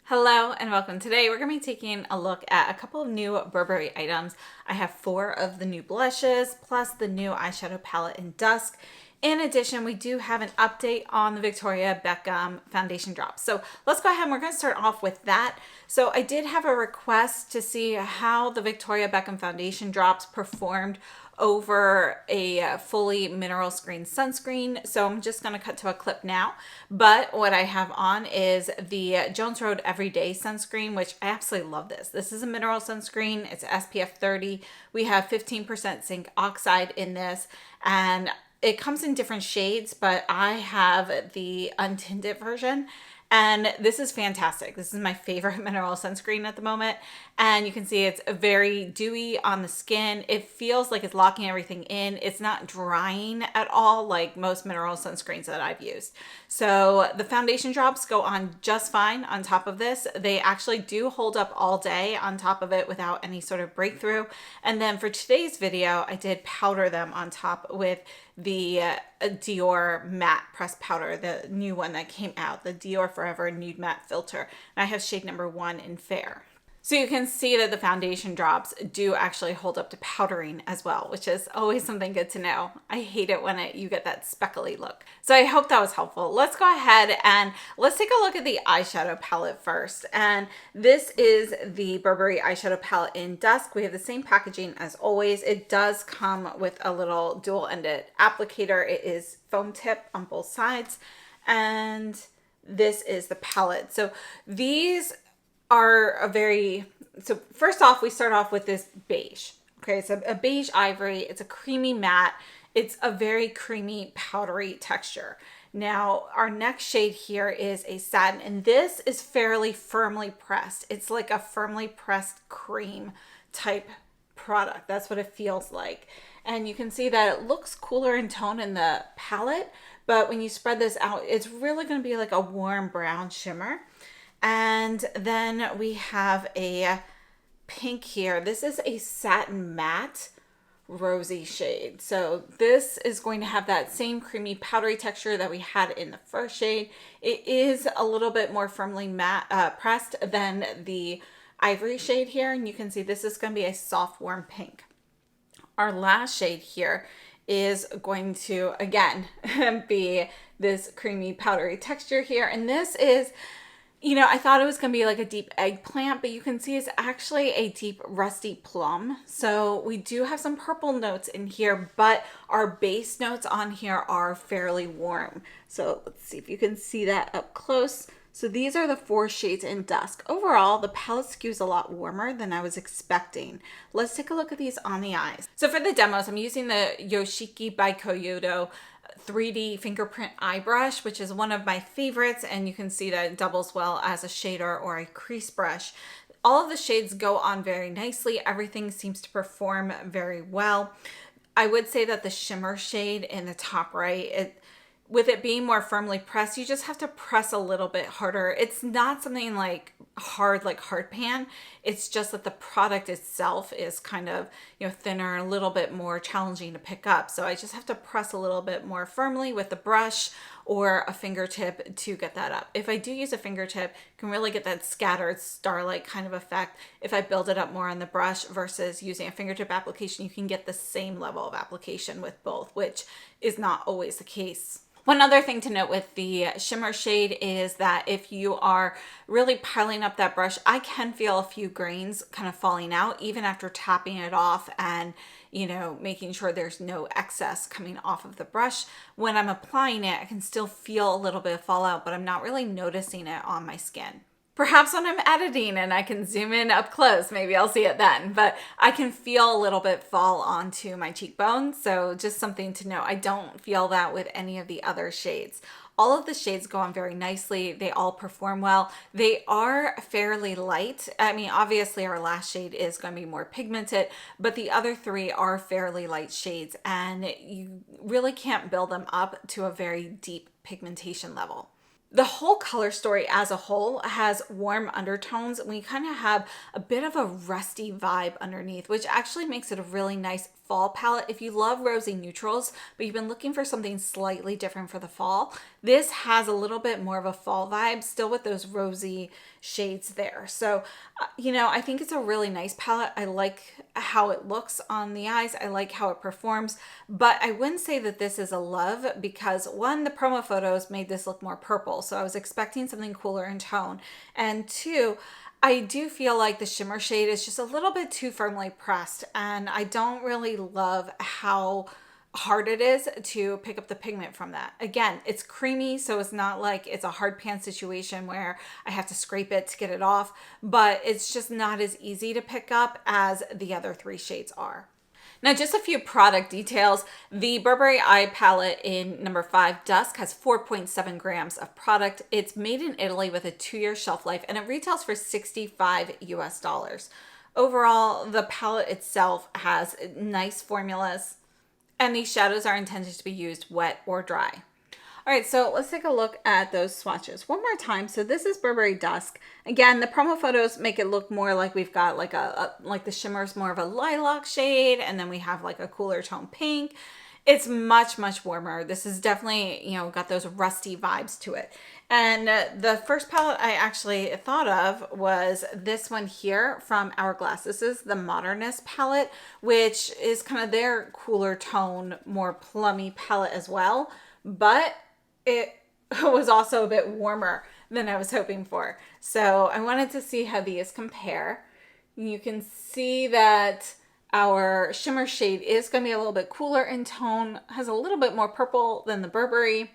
Hello and welcome. Today we're going to be taking a look at a couple of new Burberry items. I have 4 of the new blushes plus the new eyeshadow palette in Dusk. In addition, we do have an update on the Victoria Beckham foundation drops. So let's go ahead and we're going to start off with that. So I did have a request to see how the Victoria Beckham foundation drops performed over a fully mineral screen sunscreen. So I'm just going to cut to a clip now. But what I have on is the Jones Road Everyday sunscreen, which I absolutely love this. This is a mineral sunscreen. It's SPF 30. We have 15% zinc oxide in this, and it comes in different shades, but I have the untinted version. And this is fantastic. This is my favorite mineral sunscreen at the moment. And you can see it's very dewy on the skin. It feels like it's locking everything in. It's not drying at all like most mineral sunscreens that I've used. So the foundation drops go on just fine on top of this. They actually do hold up all day on top of it without any sort of breakthrough. And then for today's video, I did powder them on top with the Dior matte pressed powder, the new one that came out, the Dior Forever Nude Matte Filter. And I have shade number 1 in Fair. So you can see that the foundation drops do actually hold up to powdering as well, which is always something good to know. I hate it when you get that speckly look. So I hope that was helpful. Let's go ahead and let's take a look at the eyeshadow palette first. And this is the Burberry eyeshadow palette in Dusk. We have the same packaging as always. It does come with a little dual-ended applicator. It is foam tip on both sides. And this is the palette. So these are so first off, we start off with this beige. Okay, so a beige ivory. It's a creamy matte. It's a very creamy powdery texture. Now our next shade here is a satin, and this is fairly firmly pressed. It's like a firmly pressed cream type product. That's what it feels like. And you can see that it looks cooler in tone in the palette, but when you spread this out, it's really going to be like a warm brown shimmer. And then we have a pink here. This is a satin matte rosy shade. So this is going to have that same creamy powdery texture that we had in the first shade. It is a little bit more firmly matte pressed than the ivory shade here. And you can see this is going to be a soft warm pink. Our last shade here is going to, again, be this creamy powdery texture here. And this is, you know, I thought it was going to be like a deep eggplant, but you can see it's actually a deep rusty plum. So we do have some purple notes in here, but our base notes on here are fairly warm. So let's see if you can see that up close. So these are the 4 shades in Dusk. Overall, the palette skews a lot warmer than I was expecting. Let's take a look at these on the eyes. So for the demos, I'm using the Yoshiki by Koh Gen Do 3D fingerprint eye brush, which is one of my favorites, and you can see that it doubles well as a shader or a crease brush. All of the shades go on very nicely. Everything seems to perform very well. I would say that the shimmer shade in the top right, with it being more firmly pressed, you just have to press a little bit harder. It's not something like hard pan. It's just that the product itself is kind of, you know, thinner and a little bit more challenging to pick up. So I just have to press a little bit more firmly with the brush or a fingertip to get that up. If I do use a fingertip, you can really get that scattered starlight kind of effect. If I build it up more on the brush versus using a fingertip application, you can get the same level of application with both, which is not always the case. One other thing to note with the shimmer shade is that if you are really piling up that brush, I can feel a few grains kind of falling out even after tapping it off and, you know, making sure there's no excess coming off of the brush. When I'm applying it, I can still feel a little bit of fallout, but I'm not really noticing it on my skin. Perhaps when I'm editing and I can zoom in up close, maybe I'll see it then, but I can feel a little bit fall onto my cheekbones. So just something to know. I don't feel that with any of the other shades. All of the shades go on very nicely. They all perform well. They are fairly light. I mean, obviously our last shade is going to be more pigmented, but the other 3 are fairly light shades, and you really can't build them up to a very deep pigmentation level. The whole color story as a whole has warm undertones. We kind of have a bit of a rusty vibe underneath, which actually makes it a really nice fall palette. If you love rosy neutrals, but you've been looking for something slightly different for the fall, this has a little bit more of a fall vibe, still with those rosy shades there. So, you know, I think it's a really nice palette. I like how it looks on the eyes. I like how it performs, but I wouldn't say that this is a love because one, the promo photos made this look more purple. So I was expecting something cooler in tone. And two, I do feel like the shimmer shade is just a little bit too firmly pressed, and I don't really love how hard it is to pick up the pigment from that. Again, it's creamy, so it's not like it's a hard pan situation where I have to scrape it to get it off, but it's just not as easy to pick up as the other three shades are. Now, just a few product details. The Burberry Eye Palette in number 5 Dusk has 4.7 grams of product. It's made in Italy with a 2-year shelf life, and it retails for $65 US. Overall, the palette itself has nice formulas, and these shadows are intended to be used wet or dry. All right, so let's take a look at those swatches one more time. So this is Burberry Dusk. Again, the promo photos make it look more like we've got like like the shimmer's more of a lilac shade, and then we have like a cooler tone pink. It's much, much warmer. This is definitely, you know, got those rusty vibes to it. And the first palette I actually thought of was this one here from Hourglass. This is the Modernist palette, which is kind of their cooler tone, more plummy palette as well. But it was also a bit warmer than I was hoping for. So I wanted to see how these compare. You can see that our shimmer shade is going to be a little bit cooler in tone, has a little bit more purple than the Burberry.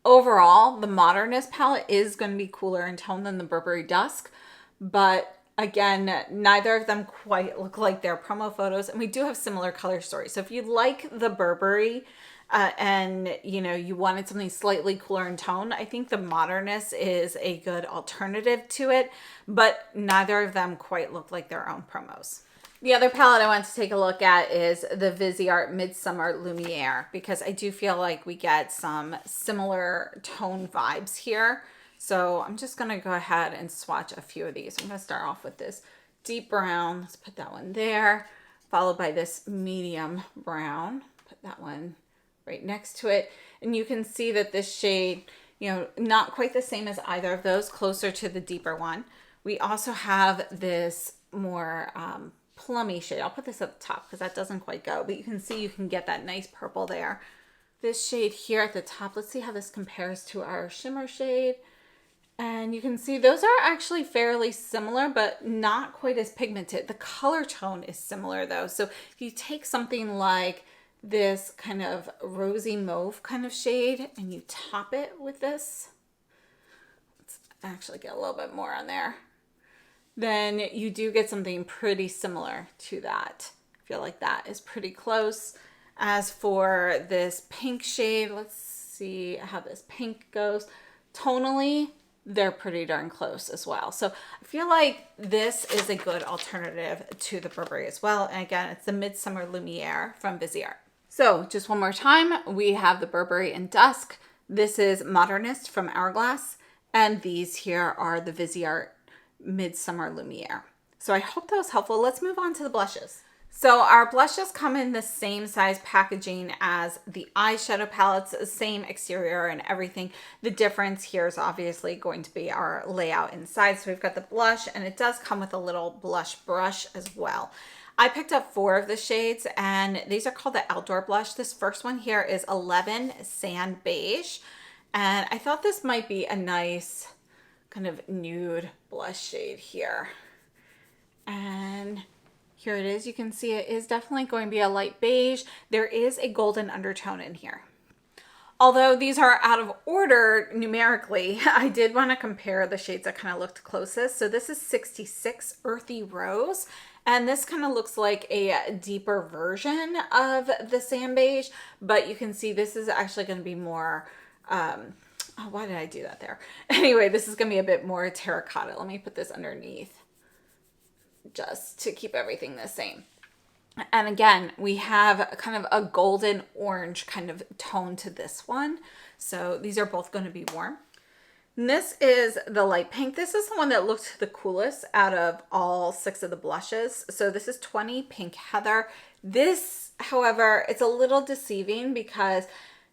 Overall, the Modernist palette is going to be cooler in tone than the Burberry Dusk, but again, neither of them quite look like their promo photos, and we do have similar color stories. So if you like the Burberry, and you know, you wanted something slightly cooler in tone, I think the Modernist is a good alternative to it, but neither of them quite look like their own promos. The other palette I want to take a look at is the Viseart Midsummer Lumiere, because I do feel like we get some similar tone vibes here. So I'm just going to go ahead and swatch a few of these. I'm going to start off with this deep brown. Let's put that one there, followed by this medium brown. Put that one right next to it. And you can see that this shade, you know, not quite the same as either of those, closer to the deeper one. We also have this more plummy shade. I'll put this at the top because that doesn't quite go, but you can see you can get that nice purple there. This shade here at the top, let's see how this compares to our shimmer shade. And you can see those are actually fairly similar, but not quite as pigmented. The color tone is similar though. So if you take something like this kind of rosy mauve kind of shade and you top it with this, let's actually get a little bit more on there, then you do get something pretty similar to that. I feel like that is pretty close. As for this pink shade, let's see how this pink goes. Tonally, they're pretty darn close as well. So I feel like this is a good alternative to the Burberry as well. And again, it's the Midsummer Lumiere from Viseart. So just one more time, we have the Burberry in Dusk. This is Modernist from Hourglass. And these here are the Viseart Midsummer Lumiere. So I hope that was helpful. Let's move on to the blushes. So our blushes come in the same size packaging as the eyeshadow palettes, same exterior and everything. The difference here is obviously going to be our layout inside. So we've got the blush, and it does come with a little blush brush as well. I picked up 4 of the shades, and these are called the Outdoor Blush. This first one here is 11 Sand Beige, and I thought this might be a nice kind of nude blush shade here. And here it is. You can see it is definitely going to be a light beige. There is a golden undertone in here. Although these are out of order numerically, I did want to compare the shades that kind of looked closest. So this is 66 Earthy Rose, and this kind of looks like a deeper version of the Sand Beige, but you can see this is actually going to be more, oh, why did I do that there? Anyway, this is going to be a bit more terracotta. Let me put this underneath just to keep everything the same. And again, we have kind of a golden orange kind of tone to this one. So these are both going to be warm. And this is the light pink. This is the one that looked the coolest out of all 6 of the blushes. So this is 20 Pink Heather. This, however, it's a little deceiving because,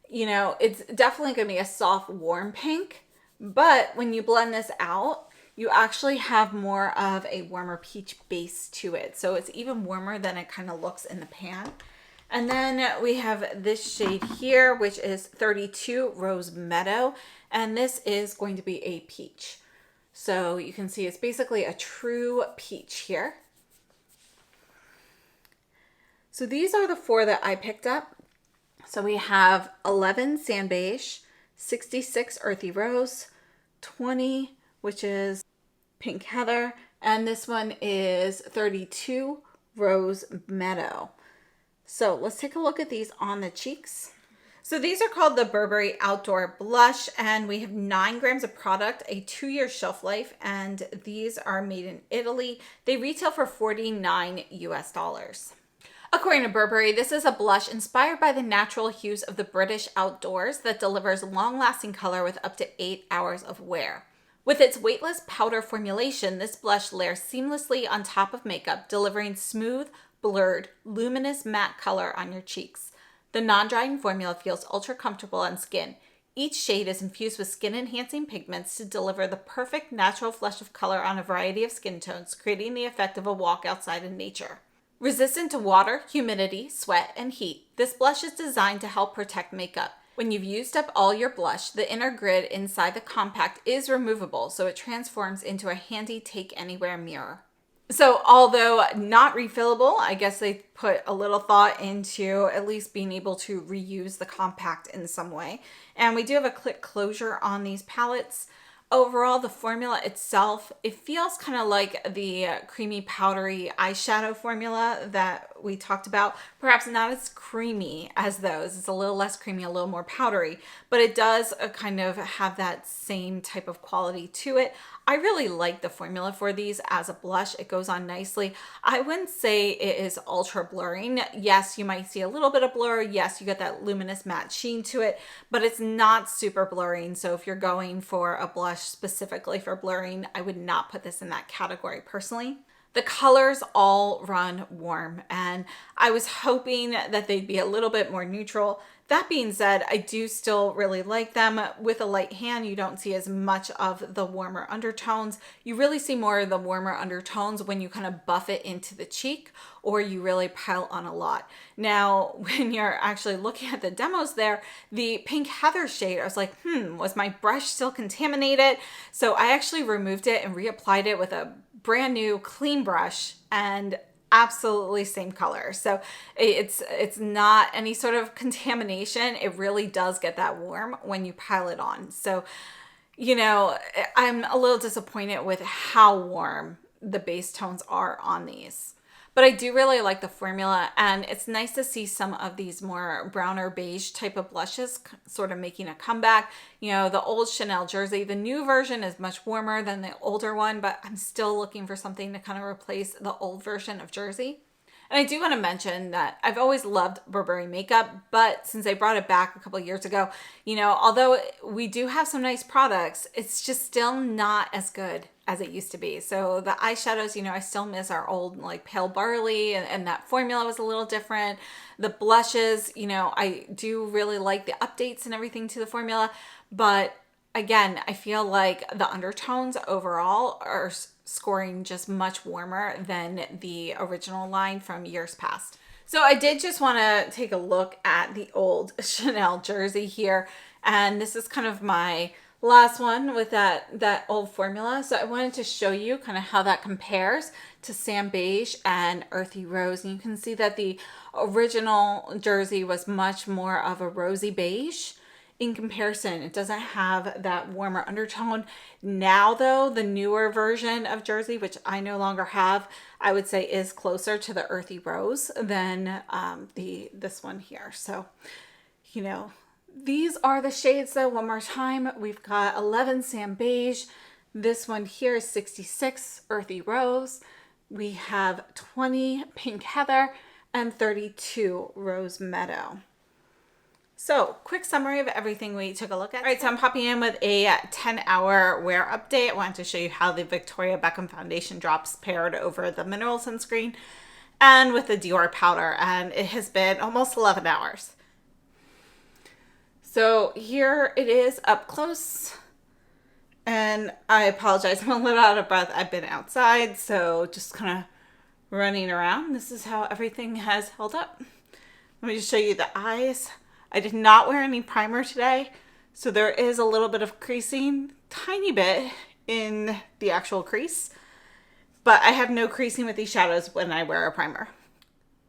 you know, it's definitely going to be a soft, warm pink. But when you blend this out, you actually have more of a warmer peach base to it. So it's even warmer than it kind of looks in the pan. And then we have this shade here, which is 32 Rose Meadow. And this is going to be a peach. So you can see it's basically a true peach here. So these are the 4 that I picked up. So we have 11 Sand Beige, 66 Earthy Rose, 20, which is Pink Heather, and this one is 32 Rose Meadow. So let's take a look at these on the cheeks. So these are called the Burberry Outdoor Blush, and we have 9 grams of product, a 2-year shelf life, and these are made in Italy. They retail for $49 US. According to Burberry, this is a blush inspired by the natural hues of the British outdoors that delivers long-lasting color with up to 8 hours of wear. With its weightless powder formulation, this blush layers seamlessly on top of makeup, delivering smooth, blurred, luminous matte color on your cheeks. The non-drying formula feels ultra comfortable on skin. Each shade is infused with skin-enhancing pigments to deliver the perfect natural flush of color on a variety of skin tones, creating the effect of a walk outside in nature. Resistant to water, humidity, sweat, and heat, this blush is designed to help protect makeup. When you've used up all your blush, the inner grid inside the compact is removable, so it transforms into a handy take-anywhere mirror. So although not refillable, I guess they put a little thought into at least being able to reuse the compact in some way. And we do have a click closure on these palettes. Overall, the formula itself, it feels kind of like the creamy powdery eyeshadow formula that we talked about. Perhaps not as creamy as those. It's a little less creamy, a little more powdery, but it does kind of have that same type of quality to it. I really like the formula for these as a blush. It goes on nicely. I wouldn't say it is ultra blurring. Yes, you might see a little bit of blur. Yes, you get that luminous matte sheen to it, but it's not super blurring. So if you're going for a blush specifically for blurring, I would not put this in that category personally. The colors all run warm, and I was hoping that they'd be a little bit more neutral. That being said, I do still really like them. With a light hand, you don't see as much of the warmer undertones. You really see more of the warmer undertones when you kind of buff it into the cheek or you really pile on a lot. Now, when you're actually looking at the demos there, the Pink Heather shade, I was like, was my brush still contaminated? So I actually removed it and reapplied it with a brand new clean brush, and absolutely same color. So it's not any sort of contamination. It really does get that warm when you pile it on. So, you know, I'm a little disappointed with how warm the base tones are on these. But I do really like the formula, and it's nice to see some of these more browner beige type of blushes sort of making a comeback. You know, the old Chanel Jersey, the new version is much warmer than the older one, but I'm still looking for something to kind of replace the old version of Jersey. And I do want to mention that I've always loved Burberry makeup, but since they brought it back a couple of years ago, you know, although we do have some nice products, it's just still not as good as it used to be. So the eyeshadows, you know, I still miss our old like pale barley, and that formula was a little different. The blushes, you know, I do really like the updates and everything to the formula, but again, I feel like the undertones overall are scoring just much warmer than the original line from years past. So I did just want to take a look at the old Chanel Jersey here, and this is kind of my last one with that old formula. So I wanted to show you kind of how that compares to Sand Beige and Earthy Rose. And you can see that the original Jersey was much more of a rosy beige. In comparison, it doesn't have that warmer undertone. Now though, the newer version of Jersey, which I no longer have, I would say is closer to the Earthy Rose than this one here. So, you know, these are the shades though. One more time, we've got 11 Sand Beige. This one here is 66 Earthy Rose. We have 20 Pink Heather and 32 Rose Meadow. So, quick summary of everything we took a look at. All right, so I'm popping in with a 10-hour wear update. I wanted to show you how the Victoria Beckham foundation drops paired over the mineral sunscreen and with the Dior powder, and it has been almost 11 hours. So here it is up close, And I apologize, I'm a little out of breath. I've been outside, so just kind of running around. This is how everything has held up. Let me just show you the eyes. I did not wear any primer today, so there is a little bit of creasing, tiny bit in the actual crease, but I have no creasing with these shadows when I wear a primer.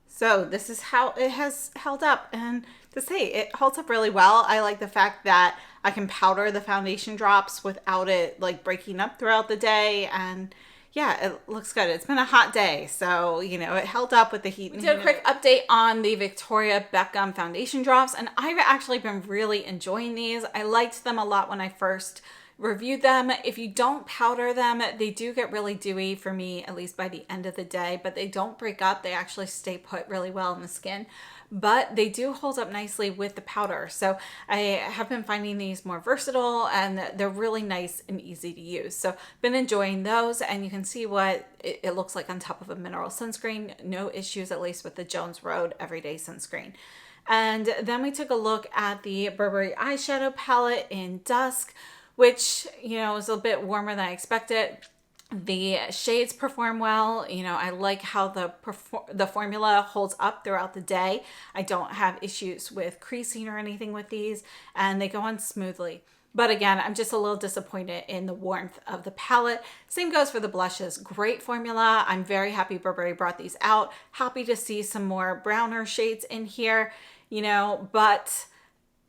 So this is how it has held up, and to say it holds up really well. I like the fact that I can powder the foundation drops without it like breaking up throughout the day, and yeah, it looks good. It's been a hot day, so you know, it held up with the heat. We did a quick update on the Victoria Beckham foundation drops, and I've actually been really enjoying these. I liked them a lot when I first reviewed them. If you don't powder them, they do get really dewy for me, at least by the end of the day, but they don't break up. They actually stay put really well in the skin, but they do hold up nicely with the powder. So I have been finding these more versatile, and they're really nice and easy to use. So been enjoying those, and you can see what it looks like on top of a mineral sunscreen. No issues, at least with the Jones Road Everyday Sunscreen. And then we took a look at the Burberry eyeshadow palette in Dusk, which, you know, is a bit warmer than I expected. The shades perform well. You know, I like how the formula holds up throughout the day. I don't have issues with creasing or anything with these, and they go on smoothly. But again, I'm just a little disappointed in the warmth of the palette. Same goes for the blushes. Great formula. I'm very happy Burberry brought these out. Happy to see some more browner shades in here, you know, but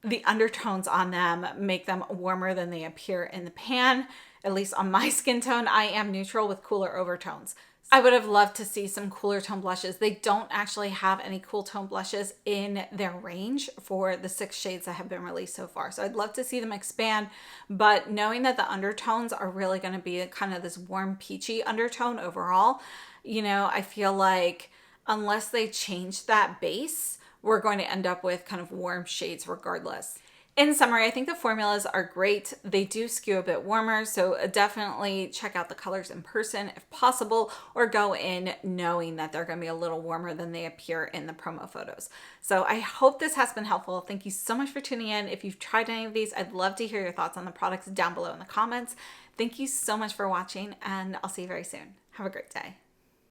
the undertones on them make them warmer than they appear in the pan. At least on my skin tone, I am neutral with cooler overtones. I would have loved to see some cooler tone blushes. They don't actually have any cool tone blushes in their range for the 6 shades that have been released so far. So I'd love to see them expand, but knowing that the undertones are really going to be kind of this warm peachy undertone overall, you know, I feel like unless they change that base, we're going to end up with kind of warm shades regardless. In summary, I think the formulas are great. They do skew a bit warmer, so definitely check out the colors in person if possible, or go in knowing that they're going to be a little warmer than they appear in the promo photos. So I hope this has been helpful. Thank you so much for tuning in. If you've tried any of these, I'd love to hear your thoughts on the products down below in the comments. Thank you so much for watching, and I'll see you very soon. Have a great day.